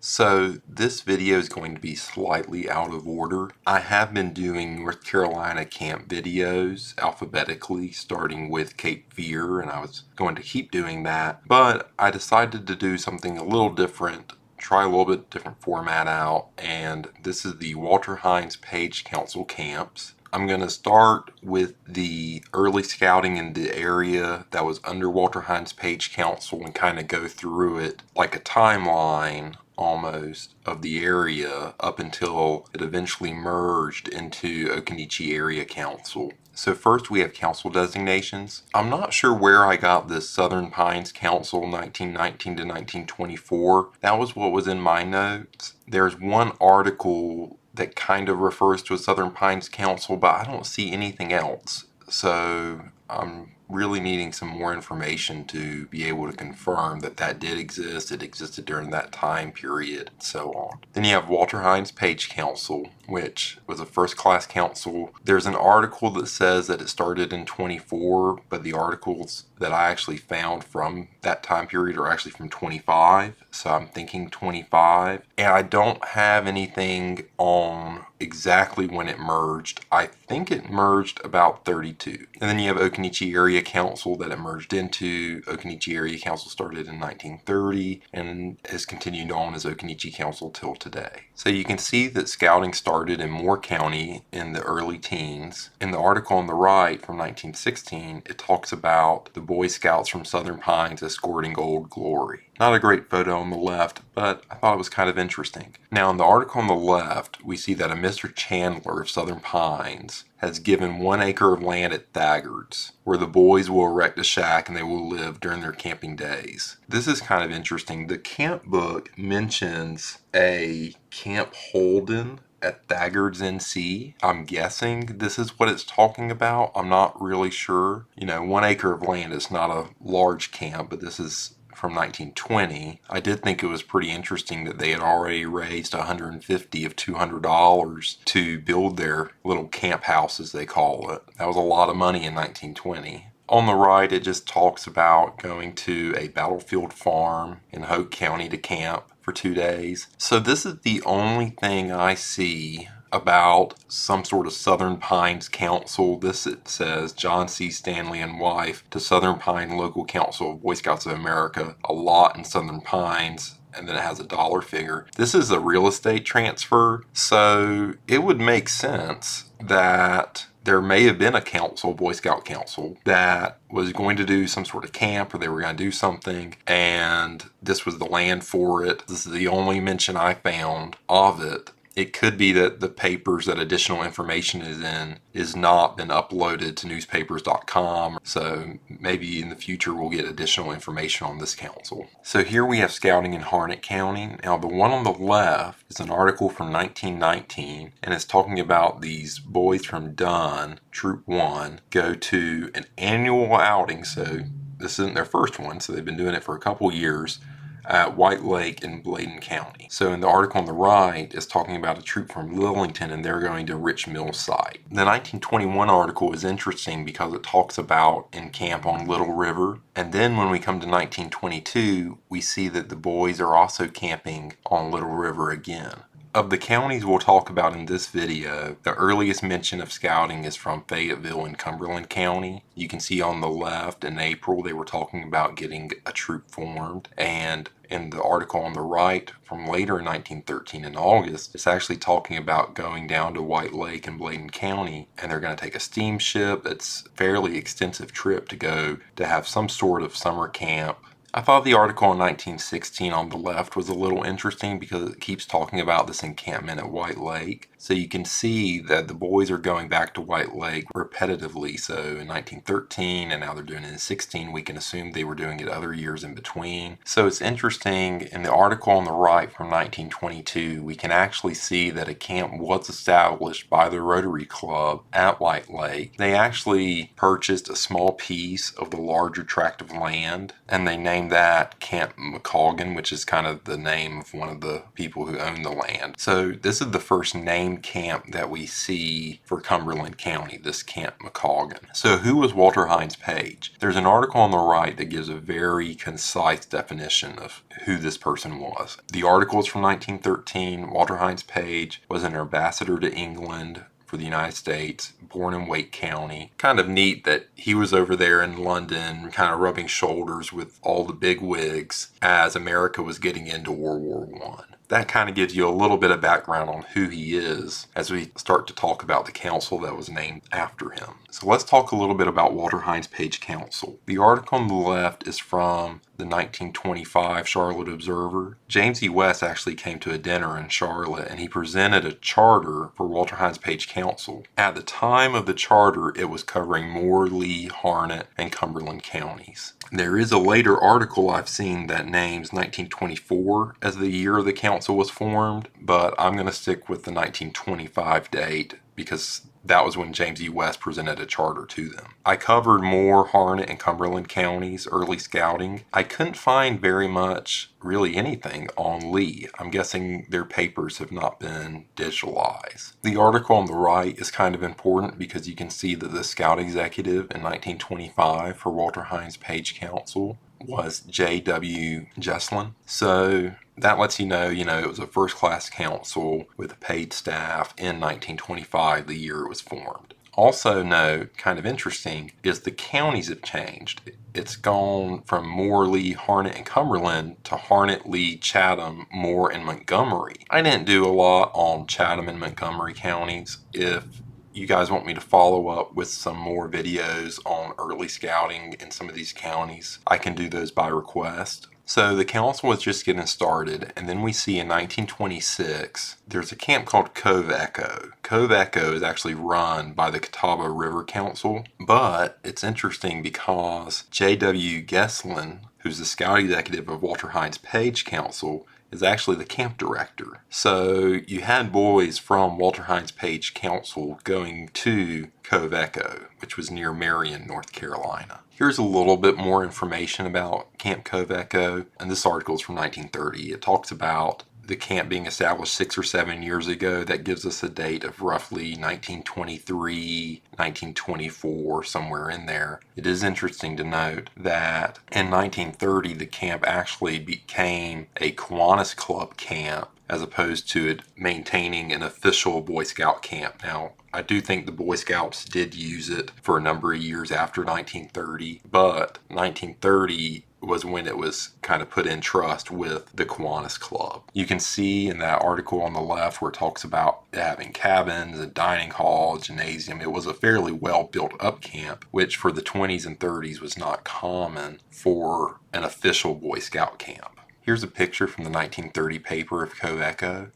So this video is going to be slightly out of order. I have been doing North Carolina camp videos alphabetically, starting with Cape Fear, and I was going to keep doing that, but I decided to do something a little different, try a little bit different format out, and this is the Walter Hines Page Council camps. I'm going to start with the early scouting in the area that was under Walter Hines Page Council and kind of go through it like a timeline almost of the area up until it eventually merged into Occoneechee Area Council. So first we have council designations. I'm not sure where I got this Southern Pines Council 1919 to 1924. That was what was in my notes. There's one article that kind of refers to a Southern Pines Council, but I don't see anything else. So I'm really needing some more information to be able to confirm that that did exist, it existed during that time period, and so on. Then you have Walter Hines Page Council, which was a first-class council. There's an article that says that it started in 24, but the articles that I actually found from that time period are actually from 25, so I'm thinking 25. And I don't have anything on exactly when it merged. I think it merged about 32. And then you have Occoneechee Area Council that it merged into. Occoneechee Area Council started in 1930 and has continued on as Occoneechee Council till today. So you can see that scouting started in Moore County in the early teens. In the article on the right from 1916, it talks about the Boy Scouts from Southern Pines escorting Old Glory. Not a great photo on the left, but I thought it was kind of interesting. Now in the article on the left, we see that a Mr. Chandler of Southern Pines has given 1 acre of land at Thagard's, where the boys will erect a shack and they will live during their camping days. This is kind of interesting. The camp book mentions a Camp Holden at Thagard's NC. I'm guessing this is what it's talking about. I'm not really sure. 1 acre of land is not a large camp, but this is from 1920. I did think it was pretty interesting that they had already raised $150 of $200 to build their little camp house, as they call it. That was a lot of money in 1920. On the right, it just talks about going to a battlefield farm in Hoke County to camp for 2 days. So this is the only thing I see about some sort of Southern Pines Council. This, it says, John C. Stanley and wife to Southern Pine Local Council of Boy Scouts of America, a lot in Southern Pines, and then it has a dollar figure. This is a real estate transfer, so it would make sense that there may have been a council, Boy Scout council, that was going to do some sort of camp, or they were going to do something, and this was the land for it. This is the only mention I found of it. It could be that the papers that additional information is in is not been uploaded to newspapers.com. So maybe in the future we'll get additional information on this council. So here we have scouting in Harnett County. Now the one on the left is an article from 1919, and it's talking about these boys from Dunn, Troop 1, go to an annual outing. So this isn't their first one, so they've been doing it for a couple years, at White Lake in Bladen County. So in the article on the right is talking about a troop from Lillington, and they're going to Rich Mill site. The 1921 article is interesting because it talks about in camp on Little River. And then when we come to 1922, we see that the boys are also camping on Little River again. Of the counties we'll talk about in this video, the earliest mention of scouting is from Fayetteville in Cumberland County. You can see on the left in April they were talking about getting a troop formed, and in the article on the right from later in 1913 in August, it's actually talking about going down to White Lake in Bladen County, and they're going to take a steamship. It's a fairly extensive trip to go to have some sort of summer camp. I thought the article in 1916 on the left was a little interesting because it keeps talking about this encampment at White Lake. So you can see that the boys are going back to White Lake repetitively. So in 1913, and now they're doing it in 16, we can assume they were doing it other years in between. So it's interesting, in the article on the right from 1922, we can actually see that a camp was established by the Rotary Club at White Lake. They actually purchased a small piece of the larger tract of land, and they named named that Camp McColgan, which is kind of the name of one of the people who own the land. So this is the first named camp that we see for Cumberland County, this Camp McColgan. So who was Walter Hines Page? There's an article on the right that gives a very concise definition of who this person was. The article is from 1913. Walter Hines Page was an ambassador to England for the United States, born in Wake County. Kind of neat that he was over there in London, kind of rubbing shoulders with all the big wigs as America was getting into World War I. That kind of gives you a little bit of background on who he is as we start to talk about the council that was named after him. So let's talk a little bit about Walter Hines Page Council. The article on the left is from the 1925 Charlotte Observer. James E. West actually came to a dinner in Charlotte and he presented a charter for Walter Hines Page Council. At the time of the charter, it was covering Moore, Lee, Harnett, and Cumberland counties. There is a later article I've seen that names 1924 as the year the council was formed, but I'm going to stick with the 1925 date because that was when James E. West presented a charter to them. I covered Moore, Harnett, and Cumberland counties early scouting. I couldn't find very much, really anything, on Lee. I'm guessing their papers have not been digitalized. The article on the right is kind of important because you can see that the scout executive in 1925 for Walter Hines Page Council was J.W. Jesslyn. So that lets you know, it was a first-class council with a paid staff in 1925, the year it was formed. Also note, kind of interesting, is the counties have changed. It's gone from Moore, Lee, Harnett, and Cumberland to Harnett, Lee, Chatham, Moore, and Montgomery. I didn't do a lot on Chatham and Montgomery counties. If you guys want me to follow up with some more videos on early scouting in some of these counties, I can do those by request. So the council was just getting started, and then we see in 1926, there's a camp called Cove Echo. Cove Echo is actually run by the Catawba River Council, but it's interesting because J.W. Jesslyn, who's the scout executive of Walter Hines Page Council, is actually the camp director. So you had boys from Walter Hines Page Council going to Cove Echo, which was near Marion, North Carolina. Here's a little bit more information about Camp Cove Echo, and this article is from 1930. It talks about the camp being established 6 or 7 years ago. That gives us a date of roughly 1923, 1924, somewhere in there. It is interesting to note that in 1930, the camp actually became a Kiwanis Club camp as opposed to it maintaining an official Boy Scout camp. Now, I do think the Boy Scouts did use it for a number of years after 1930, but 1930 was when it was kind of put in trust with the Kiwanis Club. You can see in that article on the left where it talks about having cabins, a dining hall, a gymnasium. It was a fairly well built up camp, which for the 20s and 30s was not common for an official Boy Scout camp. Here's a picture from the 1930 paper of Cove Echo.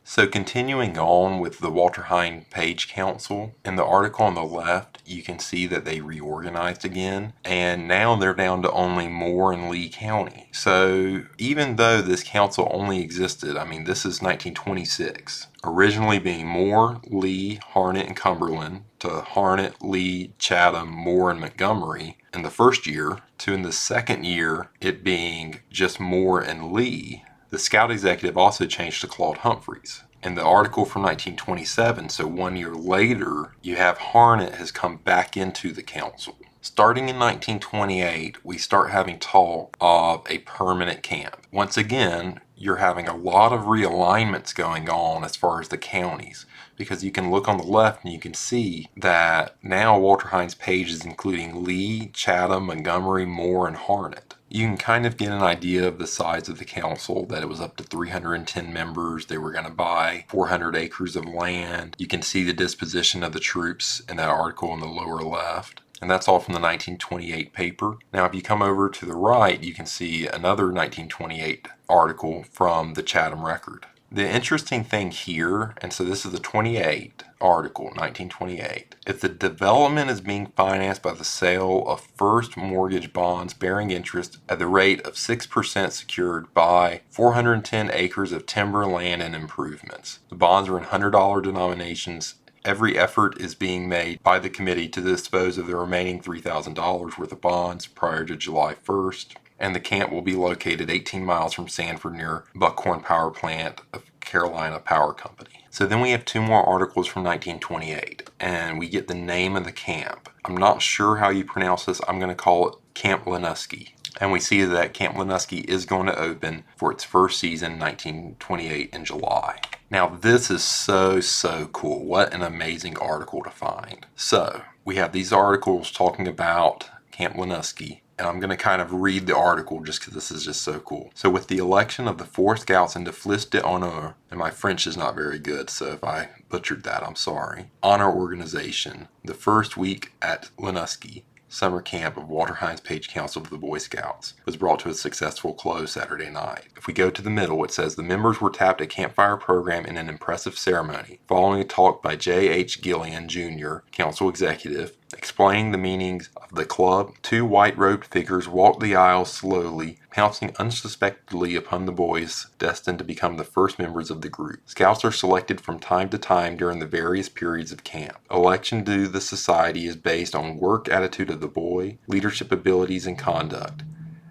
So continuing on with the Walter Hines Page Council, in the article on the left, you can see that they reorganized again, and now they're down to only Moore and Lee County. So even though this council only existed, this is 1926, originally being Moore, Lee, Harnett, and Cumberland, to Harnett, Lee, Chatham, Moore, and Montgomery in the first year, to in the second year it being just Moore and Lee. The scout executive also changed to Claude Humphreys. In the article from 1927, so 1 year later, you have Harnett has come back into the council. Starting in 1928, we start having talk of a permanent camp. Once again, you're having a lot of realignments going on as far as the counties, because you can look on the left and you can see that now Walter Hines Page is including Lee, Chatham, Montgomery, Moore, and Harnett. You can kind of get an idea of the size of the council, that it was up to 310 members. They were going to buy 400 acres of land. You can see the disposition of the troops in that article in the lower left. And that's all from the 1928 paper. Now, if you come over to the right, you can see another 1928 article from the Chatham Record. The interesting thing here, and so this is the 28 article, 1928, if the development is being financed by the sale of first mortgage bonds bearing interest at the rate of 6% secured by 410 acres of timber, land, and improvements. The bonds are in $100 denominations Every effort is being made by the committee to dispose of the remaining $3,000 worth of bonds prior to July 1st, and the camp will be located 18 miles from Sanford near Buckhorn Power Plant of Carolina Power Company. So then we have two more articles from 1928, and we get the name of the camp. I'm not sure how you pronounce this. I'm going to call it Camp Looney. And we see that Camp Looney is going to open for its first season, 1928, in July. Now, this is so cool. What an amazing article to find. So, we have these articles talking about Camp Looney, and I'm going to kind of read the article just because this is just so cool. So, with the election of the 4 Scouts into Fondest d'Honneur, and my French is not very good, so if I butchered that, I'm sorry, honor organization, the first week at Looney summer camp of Walter Hines Page Council of the Boy Scouts was brought to a successful close Saturday night. If we go to the middle, it says the members were tapped a campfire program in an impressive ceremony, following a talk by J.H. Gillian, Jr., Council Executive, explaining the meanings of the club. 2 white-robed figures walked the aisles slowly, pouncing unsuspectedly upon the boys destined to become the first members of the group. Scouts are selected from time to time during the various periods of camp. Election to the society is based on work attitude of the boy, leadership abilities, and conduct.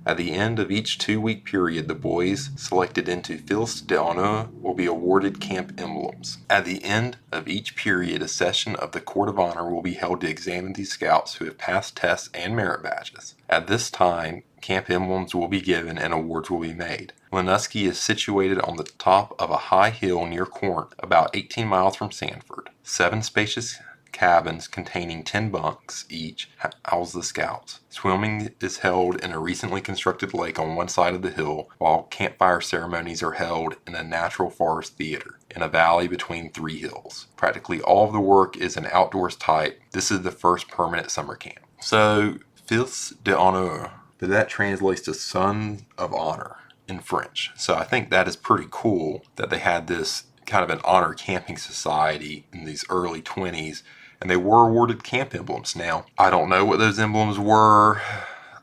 At the end of each 2-week period, the boys selected into Fondest d'Honneur will be awarded camp emblems. At the end of each period, a session of the Court of Honor will be held to examine these scouts who have passed tests and merit badges. At this time, camp emblems will be given and awards will be made. Looney is situated on the top of a high hill near Corinth, about 18 miles from Sanford. 7 spacious cabins containing 10 bunks each house the scouts. Swimming is held in a recently constructed lake on one side of the hill, while campfire ceremonies are held in a natural forest theater in a valley between 3 hills. Practically all of the work is an outdoors type. This is the first permanent summer camp. So, Fondest d'Honneur, but that translates to Son of Honor in French. So I think that is pretty cool that they had this kind of an honor camping society in these early 20s, and they were awarded camp emblems. Now, I don't know what those emblems were.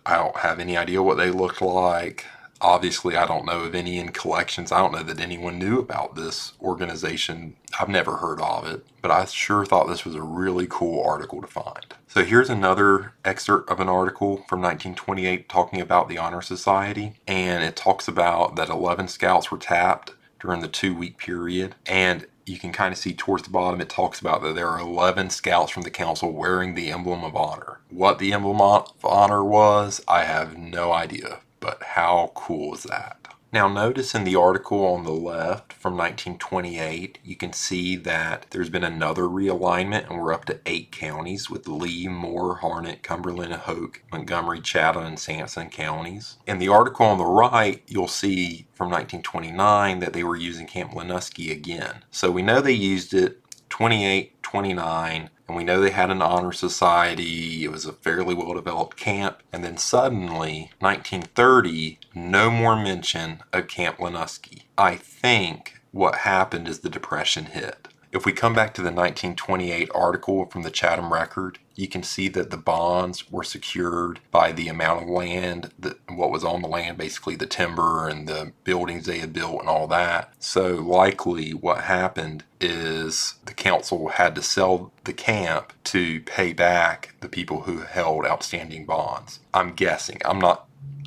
I don't have any idea what they looked like. Obviously, I don't know of any in collections. I don't know that anyone knew about this organization. I've never heard of it, but I sure thought this was a really cool article to find. So here's another excerpt of an article from 1928 talking about the Honor Society, and it talks about that 11 scouts were tapped during the 2-week period, and you can kind of see towards the bottom it talks about that there are 11 scouts from the council wearing the emblem of honor. What the emblem of honor was, I have no idea, but how cool is that? Now notice in the article on the left from 1928, you can see that there's been another realignment and we're up to 8 counties with Lee, Moore, Harnett, Cumberland, Hoke, Montgomery, Chatham, and Sampson counties. In the article on the right, you'll see from 1929 that they were using Camp Looney again. So we know they used it 28, 29, and we know they had an honor society. It was a fairly well-developed camp. And then suddenly, 1930, no more mention of Camp Looney. I think what happened is the Depression hit. If we come back to the 1928 article from the Chatham Record, you can see that the bonds were secured by the amount of land, what was on the land, basically the timber and the buildings they had built and all that. So likely what happened is the council had to sell the camp to pay back the people who held outstanding bonds. I'm guessing. I'm not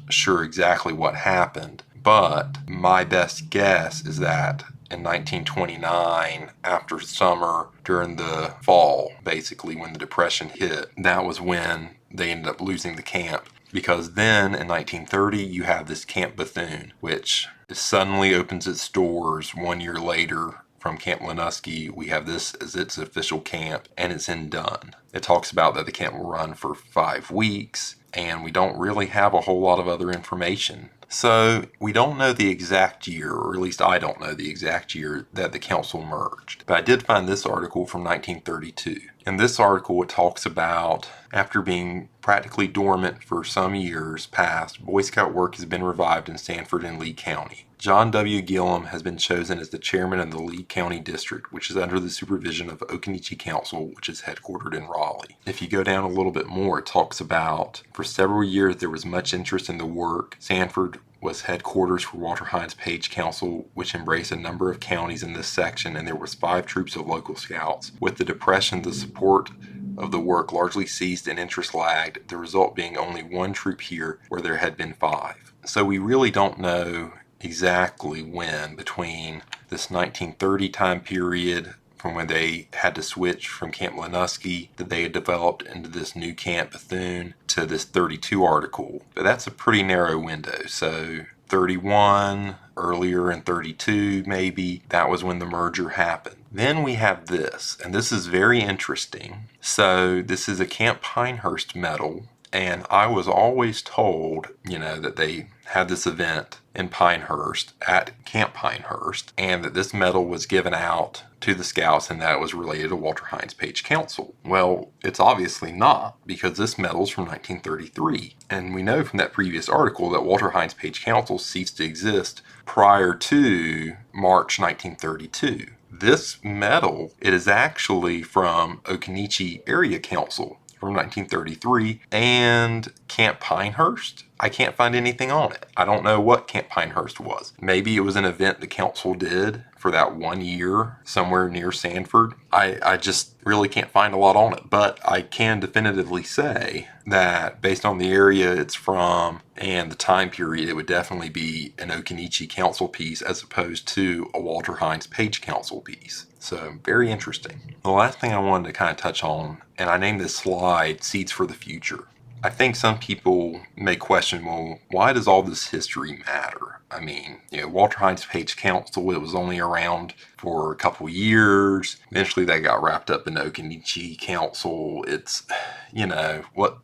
sure exactly what happened, but my best guess is that in 1929, after summer, during the fall, basically when the Depression hit, that was when they ended up losing the camp. Because then in 1930, you have this Camp Bethune, which suddenly opens its doors 1 year later from Camp Looney. We have this as its official camp, and it's in Dunn. It talks about that the camp will run for 5 weeks, and we don't really have a whole lot of other information. So we don't know the exact year, or at least I don't know the exact year that the council merged. But I did find this article from 1932. In this article, it talks about after being practically dormant for some years past, Boy Scout work has been revived in Sanford and Lee County. John W. Gillum has been chosen as the chairman of the Lee County District, which is under the supervision of Occoneechee Council, which is headquartered in Raleigh. If you go down a little bit more, it talks about, for several years there was much interest in the work. Sanford was headquarters for Walter Hines Page Council, which embraced a number of counties in this section, and there was 5 troops of local scouts. With the Depression, the support of the work largely ceased and interest lagged, the result being only 1 troop here where there had been 5. So we really don't know exactly when, between this 1930 time period, from when they had to switch from Camp Lenuski that they had developed into this new Camp Bethune, to this 32 article. But that's a pretty narrow window. So 31, earlier in 32 maybe, that was when the merger happened. Then we have this, and this is very interesting. So this is a Camp Pinehurst medal, and I was always told, that they had this event in Pinehurst at Camp Pinehurst, and that this medal was given out to the scouts and that it was related to Walter Hines Page Council. Well, it's obviously not, because this medal's from 1933. And we know from that previous article that Walter Hines Page Council ceased to exist prior to March 1932. This medal, it is actually from Occoneechee Area Council from 1933 and Camp Pinehurst. I can't find anything on it. I don't know what Camp Pinehurst was. Maybe it was an event the council did for that 1 year somewhere near Sanford. I just really can't find a lot on it, but I can definitively say that based on the area it's from and the time period, it would definitely be an Occoneechee Council piece as opposed to a Walter Hines Page Council piece. So very interesting. The last thing I wanted to kind of touch on, and I named this slide Seeds for the Future. I think some people may question, well, why does all this history matter? I mean, Walter Hines Page Council, it was only around for a couple years. Eventually they got wrapped up in Occoneechee Council. It's,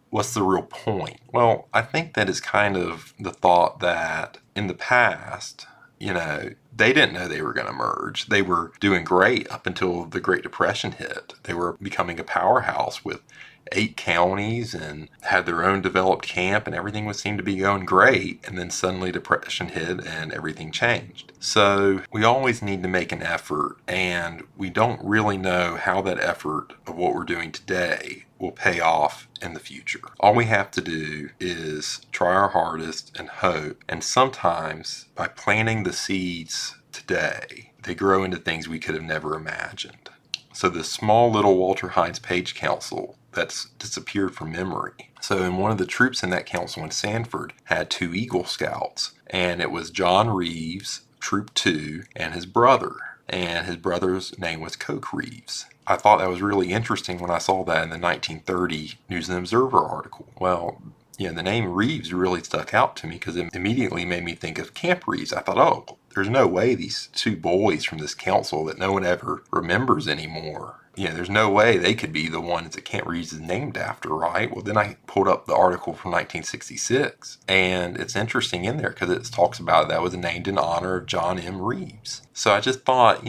what's the real point? Well, I think that is kind of the thought that in the past, they didn't know they were going to merge. They were doing great up until the Great Depression hit. They were becoming a powerhouse with 8 counties and had their own developed camp, and everything would seem to be going great. And then suddenly Depression hit and everything changed. So we always need to make an effort, and we don't really know how that effort of what we're doing today will pay off in the future. All we have to do is try our hardest and hope. And sometimes by planting the seeds today, they grow into things we could have never imagined. So the small little Walter Hines Page Council that's disappeared from memory. So in one of the troops in that council in Sanford had 2 Eagle Scouts, and it was John Reeves, Troop 2, and his brother. And his brother's name was Coke Reeves. I thought that was really interesting when I saw that in the 1930 News and Observer article. Well, the name Reeves really stuck out to me because it immediately made me think of Camp Reeves. I thought, oh, there's no way these 2 boys from this council that no one ever remembers anymore, there's no way they could be the ones that Camp Reeves is named after, right? Well, then I pulled up the article from 1966, and it's interesting in there because it talks about that was named in honor of John M. Reeves. So I just thought,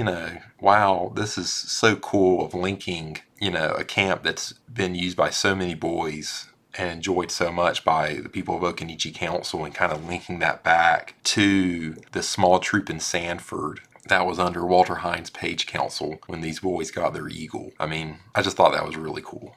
wow, this is so cool of linking, a camp that's been used by so many boys and enjoyed so much by the people of Occoneechee Council, and kind of linking that back to the small troop in Sanford that was under Walter Hines Page Council when these boys got their Eagle. I mean, I just thought that was really cool.